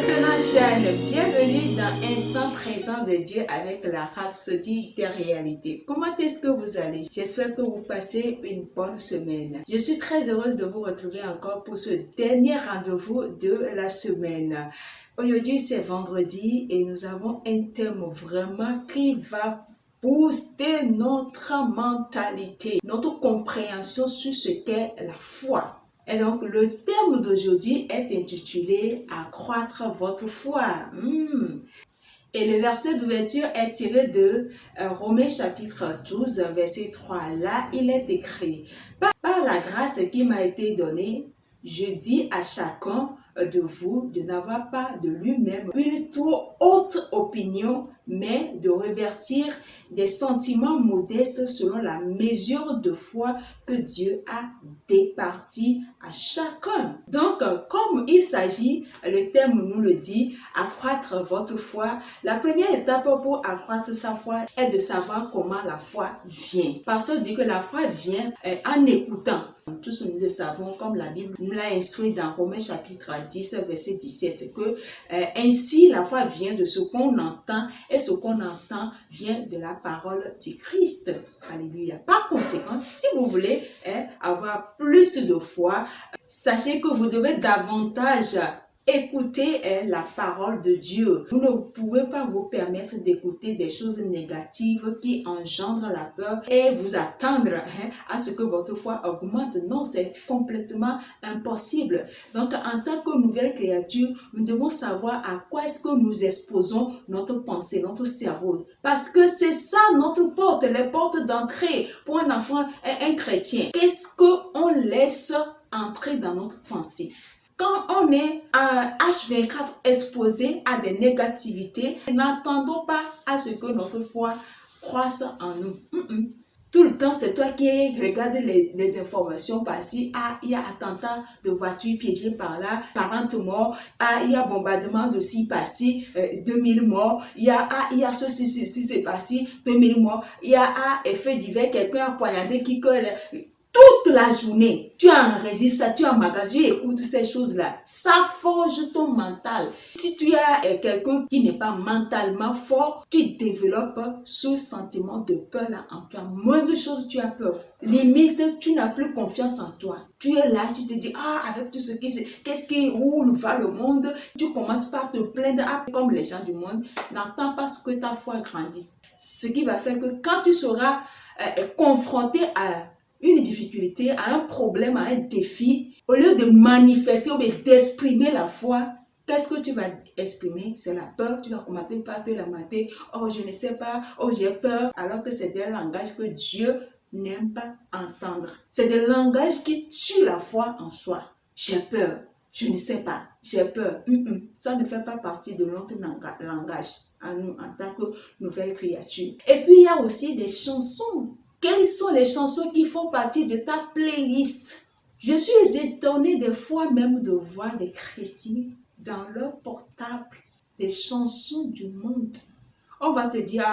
c'est ma chaîne. Bienvenue dans Instant Présent de Dieu avec la Rhapsodie des réalités. Comment est-ce que vous allez? J'espère que vous passez une bonne semaine. Je suis très heureuse de vous retrouver encore pour ce dernier rendez-vous de la semaine. Aujourd'hui, c'est vendredi et nous avons un thème vraiment qui va booster notre mentalité, notre compréhension sur ce qu'est la foi. Et donc, le thème d'aujourd'hui est intitulé « Accroître votre foi ». Et le verset d'ouverture est tiré de Romains chapitre 12, verset 3. Là, il est écrit « Par la grâce qui m'a été donnée, je dis à chacun de vous de n'avoir pas de lui-même une trop haute opinion, mais de revertir des sentiments modestes selon la mesure de foi que Dieu a départie à chacun. » Donc, comme il s'agit, le thème nous le dit, accroître votre foi. La première étape pour accroître sa foi est de savoir comment la foi vient. Parce qu'on dit que la foi vient en écoutant. Tous nous le savons, comme la Bible nous l'a instruit dans Romains chapitre 10, verset 17, que ainsi la foi vient de ce qu'on entend et ce qu'on entend vient de la parole du Christ. Alléluia. Par conséquent, si vous voulez avoir plus de foi, sachez que vous devez davantage écoutez la parole de Dieu. Vous ne pouvez pas vous permettre d'écouter des choses négatives qui engendrent la peur et vous attendre à ce que votre foi augmente. Non, c'est complètement impossible. Donc, en tant que nouvelle créature, nous devons savoir à quoi est-ce que nous exposons notre pensée, notre cerveau. Parce que c'est ça notre porte, les portes d'entrée pour un enfant, un chrétien. Qu'est-ce qu'on laisse entrer dans notre pensée? Quand on est H24 exposé à des négativités, n'attendons pas à ce que notre foi croisse en nous. Tout le temps, c'est toi qui regardes les informations par-ci. Ah, il y a attentat de voiture piégée par là, 40 morts. Ah, il y a bombardement de ci par-ci, 2000 morts. Il y a ceci, c'est par-ci, 2000 morts. Il y a effet divers, quelqu'un a poignardé qui colle. Toute la journée, tu enregistres ça, tu emmagasines, tu écoutes ces choses-là. Ça forge ton mental. Si tu as quelqu'un qui n'est pas mentalement fort, qui développe ce sentiment de peur là en toi, moindre chose tu as peur. Limite, tu n'as plus confiance en toi. Tu es là, tu te dis, avec tout ce qui c'est, où va le monde? Tu commences par te plaindre, comme les gens du monde. N'attends pas ce que ta foi grandisse. Ce qui va faire que quand tu seras confronté à une difficulté, à un problème, à un défi, au lieu de manifester ou d'exprimer la foi, qu'est-ce que tu vas exprimer? C'est la peur. Tu vas commencer par te lamenter. Oh, je ne sais pas. Oh, j'ai peur. Alors que c'est des langages que Dieu n'aime pas entendre. C'est des langages qui tuent la foi en soi. J'ai peur. Je ne sais pas. J'ai peur. Ça ne fait pas partie de notre langage à nous en tant que nouvelle créature. Et puis, il y a aussi des chansons. Quelles sont les chansons qui font partie de ta playlist? Je suis étonnée des fois même de voir des chrétiens dans leur portable, des chansons du monde. On va te dire,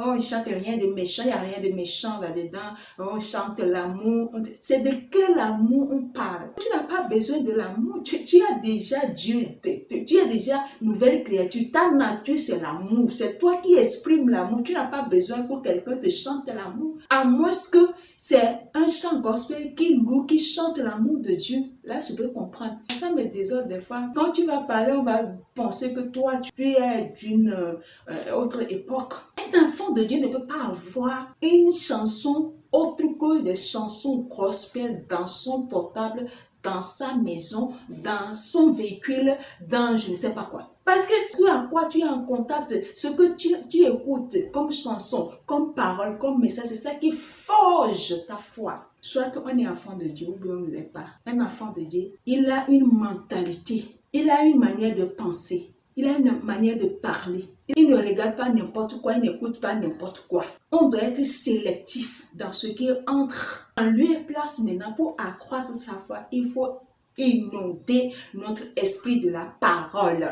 on ne chante rien de méchant, il n'y a rien de méchant là-dedans, on chante l'amour. C'est de quel amour on parle? Tu n'as pas besoin de l'amour, tu as déjà Dieu, tu as déjà nouvelle créature. Ta nature, c'est l'amour, c'est toi qui exprimes l'amour. Tu n'as pas besoin que quelqu'un te chante l'amour. À moins que c'est un chant gospel qui loue, qui chante l'amour de Dieu. Là, je peux comprendre. Ça me désole des fois. Quand tu vas parler, on va penser que toi, tu es d'une autre époque. Un enfant de Dieu ne peut pas avoir une chanson autre que des chansons gospel dans son portable, dans sa maison, dans son véhicule, dans je ne sais pas quoi. Parce que ce à quoi tu es en contact, ce que tu écoutes comme chanson, comme parole, comme message, c'est ça qui forge ta foi. Soit on est enfant de Dieu ou bien on ne l'est pas. Un enfant de Dieu, il a une mentalité, il a une manière de penser, il a une manière de parler. Il ne regarde pas n'importe quoi, il n'écoute pas n'importe quoi. On doit être sélectif dans ce qui entre en lieu et place maintenant. Pour accroître sa foi, il faut inonder notre esprit de la parole.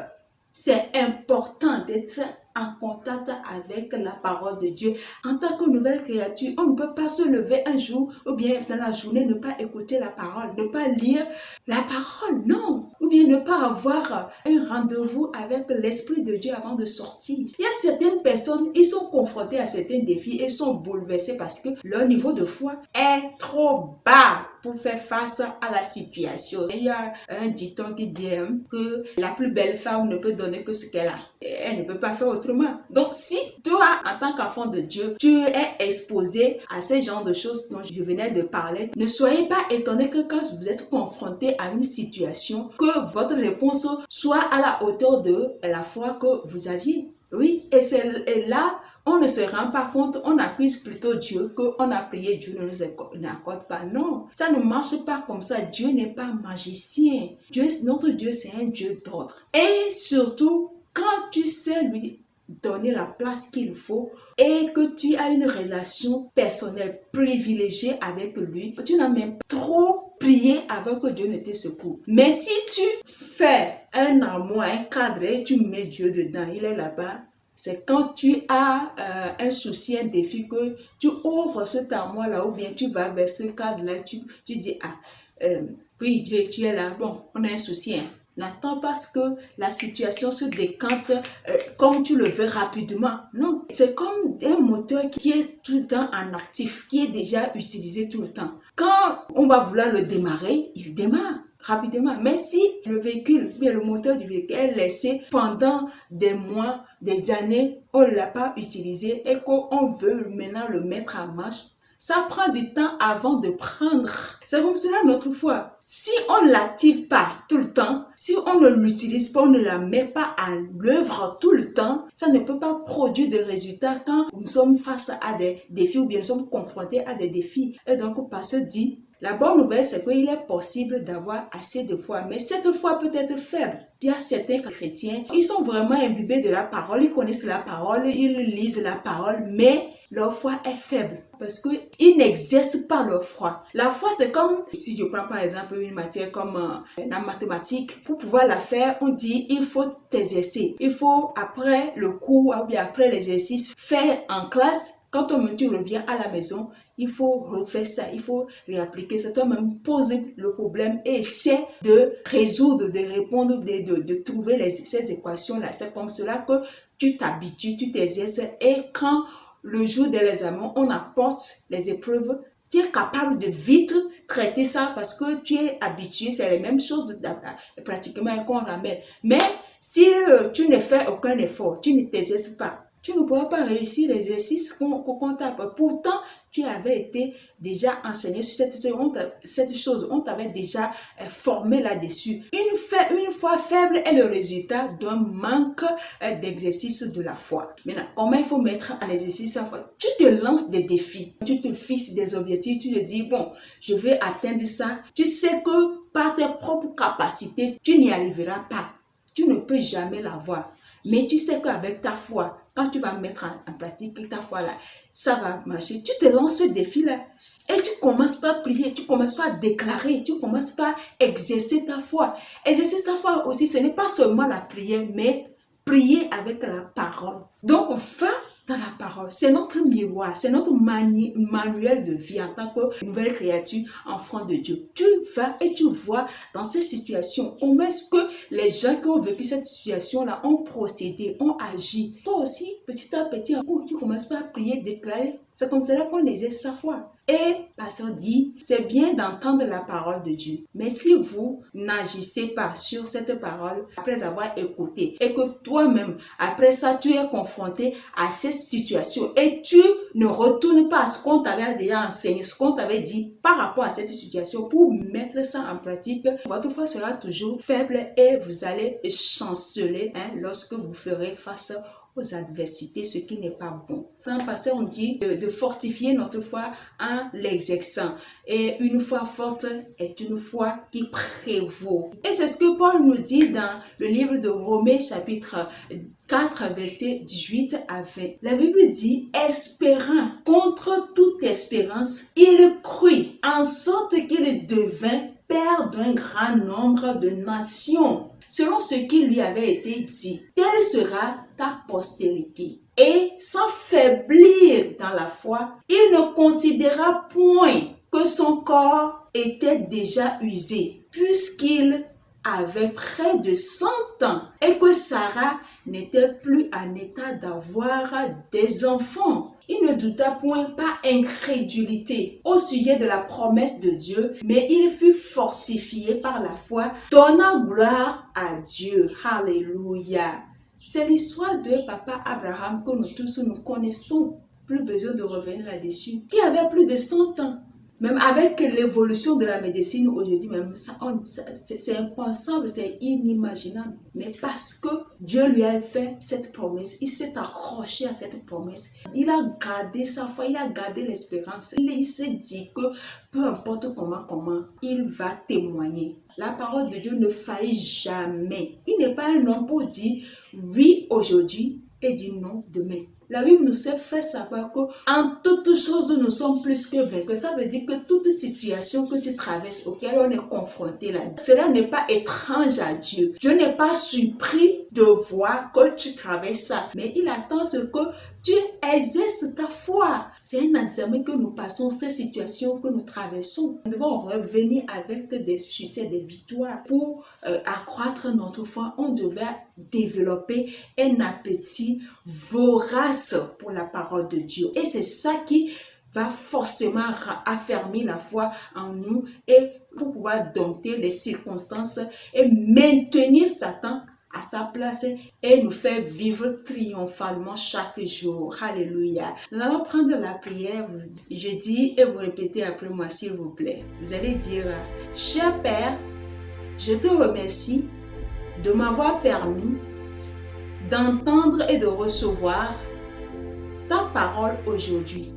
C'est important d'être en contact avec la parole de Dieu. En tant que nouvelle créature, on ne peut pas se lever un jour ou bien dans la journée ne pas écouter la parole, ne pas lire la parole, non. Ou ou bien ne pas avoir un rendez-vous avec l'Esprit de Dieu avant de sortir. Il y a certaines personnes, ils sont confrontés à certains défis et sont bouleversés parce que leur niveau de foi est trop bas pour faire face à la situation. Il y a un dicton qui dit que la plus belle femme ne peut donner que ce qu'elle a. Elle ne peut pas faire autrement. Donc si toi, en tant qu'enfant de Dieu, tu es exposé à ce genre de choses dont je venais de parler, ne soyez pas étonnés que quand vous êtes confronté à une situation, que votre réponse soit à la hauteur de la foi que vous aviez. Oui, et là, on ne se rend pas compte, on accuse plutôt Dieu, qu'on a prié, Dieu ne nous accorde pas. Non, ça ne marche pas comme ça. Dieu n'est pas magicien. Notre Dieu, c'est un Dieu d'ordre. Et surtout, quand tu sais lui donner la place qu'il faut et que tu as une relation personnelle privilégiée avec lui, tu n'as même pas trop prié avant que Dieu ne te secoue. Mais si tu fais un armoire, un cadre et tu mets Dieu dedans, il est là-bas. C'est quand tu as un souci, un défi, que tu ouvres cet armoire-là ou bien tu vas vers ce cadre-là, tu dis, oui, Dieu, tu es là, bon, on a un souci. N'attends pas que la situation se décante comme tu le veux rapidement. Non, c'est comme un moteur qui est tout le temps en actif, qui est déjà utilisé tout le temps. Quand on va vouloir le démarrer, il démarre rapidement. Mais si le véhicule, bien le moteur du véhicule est laissé pendant des mois, des années, on ne l'a pas utilisé et qu'on veut maintenant le mettre en marche, ça prend du temps avant de prendre. C'est comme cela notre foi. Si on ne l'active pas tout le temps, si on ne l'utilise pas, on ne la met pas à l'œuvre tout le temps, ça ne peut pas produire de résultats quand nous sommes face à des défis ou bien nous sommes confrontés à des défis. Et donc, Pasteur dit, la bonne nouvelle, c'est qu'il est possible d'avoir assez de foi, mais cette foi peut être faible. Il y a certains chrétiens, ils sont vraiment imbibés de la parole, ils connaissent la parole, ils lisent la parole, mais leur foi est faible parce qu'ils n'exercent pas leur foi. La foi, c'est comme, si je prends par exemple une matière comme la mathématique, pour pouvoir la faire, on dit il faut t'exercer. Il faut, après le cours ou bien après l'exercice, faire en classe. Quand tu reviens à la maison, il faut refaire ça, il faut réappliquer ça. Toi-même, pose le problème et essaie de résoudre, de répondre, de trouver ces équations-là. C'est comme cela que tu t'habitues, tu t'exerces et quand le jour de l'examen, on apporte les épreuves, tu es capable de vite traiter ça parce que tu es habitué, c'est les mêmes choses pratiquement qu'on ramène. Mais si tu ne fais aucun effort, tu ne t'exerces pas, tu ne pourras pas réussir l'exercice qu'on t'apprend. Pourtant, tu avais été déjà enseigné sur cette chose. On t'avait déjà formé là-dessus. Une foi faible est le résultat d'un manque d'exercice de la foi. Maintenant, comment il faut mettre en exercice sa foi? Tu te lances des défis. Tu te fixes des objectifs. Tu te dis, bon, je vais atteindre ça. Tu sais que par tes propres capacités, tu n'y arriveras pas. Tu ne peux jamais l'avoir. Mais tu sais qu'avec ta foi, quand tu vas mettre en pratique ta foi là, ça va marcher. Tu te lances ce défi-là et tu commences par prier, tu commences par déclarer, tu commences par exercer ta foi. Exercer ta foi aussi, ce n'est pas seulement la prière, mais prier avec la parole. Donc, va dans la parole. C'est notre miroir, c'est notre manuel de vie en tant que nouvelle créature, enfant de Dieu. Tu vas et tu vois dans ces situations comment est-ce que les gens qui ont vécu cette situation-là ont procédé, ont agi. Toi aussi, petit à petit, tu commences pas à prier, déclarer. C'est comme cela qu'on exerce sa foi. Et Pasteur dit, c'est bien d'entendre la parole de Dieu. Mais si vous n'agissez pas sur cette parole après avoir écouté et que toi-même, après ça, tu es confronté à cette situation et tu ne retournes pas à ce qu'on t'avait déjà enseigné, ce qu'on t'avait dit par rapport à cette situation pour mettre ça en pratique, votre foi sera toujours faible et vous allez chanceler lorsque vous ferez face aux adversités, ce qui n'est pas bon. Dans le passé, on dit de fortifier notre foi en l'exerçant. Et une foi forte est une foi qui prévaut. Et c'est ce que Paul nous dit dans le livre de Romains chapitre 4, versets 18 à 20. La Bible dit, espérant contre toute espérance, il crut, en sorte qu'il devint père d'un grand nombre de nations, selon ce qui lui avait été dit. Telle sera ta postérité. Et sans faiblir dans la foi, il ne considéra point que son corps était déjà usé, puisqu'il avait près de 100 ans et que Sarah n'était plus en état d'avoir des enfants. Il ne douta point par incrédulité au sujet de la promesse de Dieu, mais il fut fortifié par la foi, donnant gloire à Dieu. Alléluia. C'est l'histoire de papa Abraham que nous tous nous connaissons. Plus besoin de revenir là-dessus. Qui avait plus de 100 ans. Même avec l'évolution de la médecine aujourd'hui, même c'est impensable, c'est inimaginable. Mais parce que Dieu lui a fait cette promesse, il s'est accroché à cette promesse. Il a gardé sa foi, il a gardé l'espérance. Il s'est dit que peu importe comment, il va témoigner. La parole de Dieu ne faillit jamais. Il n'est pas un homme pour dire oui aujourd'hui et dire non demain. La Bible nous fait savoir qu'en toutes choses, nous sommes plus que vaincus. Ça veut dire que toute situation que tu traverses, auquel on est confronté là, cela n'est pas étrange à Dieu. Dieu n'est pas surpris de voir que tu traverses ça. Mais il attend ce que tu exerces ta foi. C'est un examen que nous passons, ces situations que nous traversons. Nous devons revenir avec des succès, des victoires. Pour accroître notre foi, on devait développer un appétit vorace pour la parole de Dieu. Et c'est ça qui va forcément affermir la foi en nous et pour pouvoir dompter les circonstances et maintenir Satan à sa place et nous faire vivre triomphalement chaque jour. Alléluia. Nous allons prendre la prière. Je dis et vous répétez après moi s'il vous plaît. Vous allez dire: cher Père, je te remercie de m'avoir permis d'entendre et de recevoir ta parole aujourd'hui.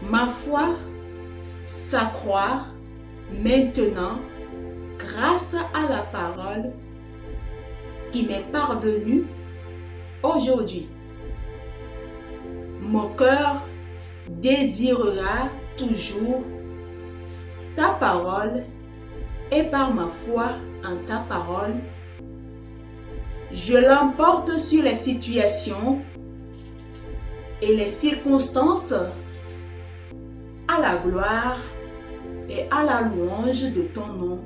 Ma foi s'accroît maintenant grâce à la parole qui m'est parvenue aujourd'hui. Mon cœur désirera toujours ta parole et par ma foi en ta parole, je l'emporte sur les situations et les circonstances à la gloire et à la louange de ton nom.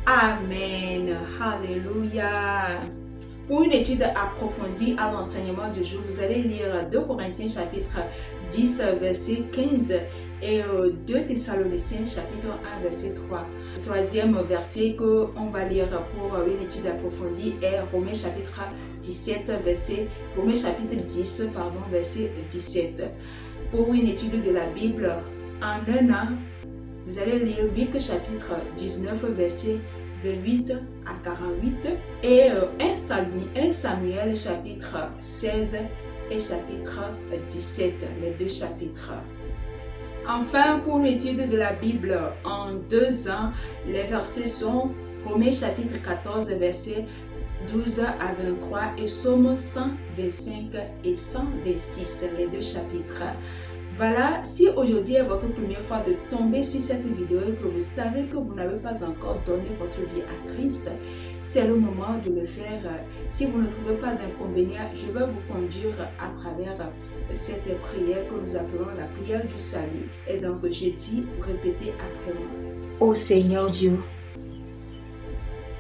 Amen. Alléluia. Pour une étude approfondie à l'enseignement du jour, vous allez lire 2 Corinthiens chapitre 10 verset 15 et 2 Thessaloniciens chapitre 1 verset 3. Le troisième verset qu'on va lire pour une étude approfondie est Romains chapitre 10 verset 17. Pour une étude de la Bible en un an, vous allez lire 8 chapitres 19 versets 28 à 48 et 1 Samuel chapitre 16 et chapitre 17, les 2 chapitres. Enfin, pour une étude de la Bible en 2 ans, les versets sont Romains chapitre 14 versets 12 à 23 et Psaume 125 et 126, les 2 chapitres. Voilà, si aujourd'hui est votre première fois de tomber sur cette vidéo et que vous savez que vous n'avez pas encore donné votre vie à Christ, c'est le moment de le faire. Si vous ne trouvez pas d'inconvénient, je vais vous conduire à travers cette prière que nous appelons la prière du salut. Et donc, je dis, vous répétez après moi. Ô Seigneur Dieu,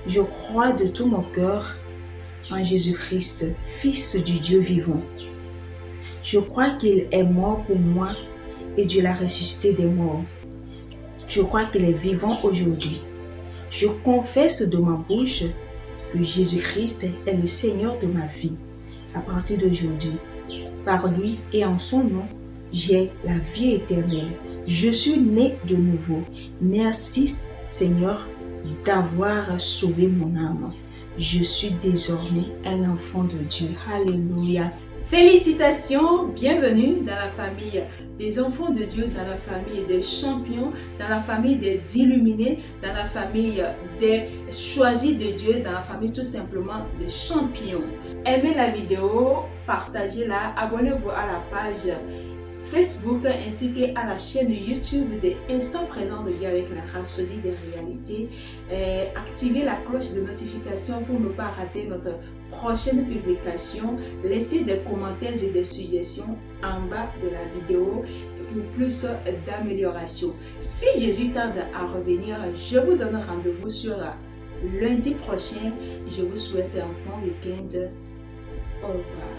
je crois de tout mon cœur en Jésus-Christ, Fils du Dieu vivant. Je crois qu'il est mort pour moi et Dieu l'a ressuscité des morts. Je crois qu'il est vivant aujourd'hui. Je confesse de ma bouche que Jésus-Christ est le Seigneur de ma vie. À partir d'aujourd'hui, par lui et en son nom, j'ai la vie éternelle. Je suis né de nouveau. Merci Seigneur d'avoir sauvé mon âme. Je suis désormais un enfant de Dieu. Alléluia. Félicitations, bienvenue dans la famille des enfants de Dieu, dans la famille des champions, dans la famille des illuminés, dans la famille des choisis de Dieu, dans la famille tout simplement des champions. Aimez la vidéo, partagez-la, abonnez-vous à la page Facebook ainsi qu'à la chaîne YouTube des Instants Présents de Dieu avec la Rhapsodie des réalités. Activez la cloche de notification pour ne pas rater notre prochaine publication. Laissez des commentaires et des suggestions en bas de la vidéo pour plus d'amélioration. Si Jésus tarde à revenir, je vous donne rendez-vous sur lundi prochain. Je vous souhaite un bon week-end. Au revoir.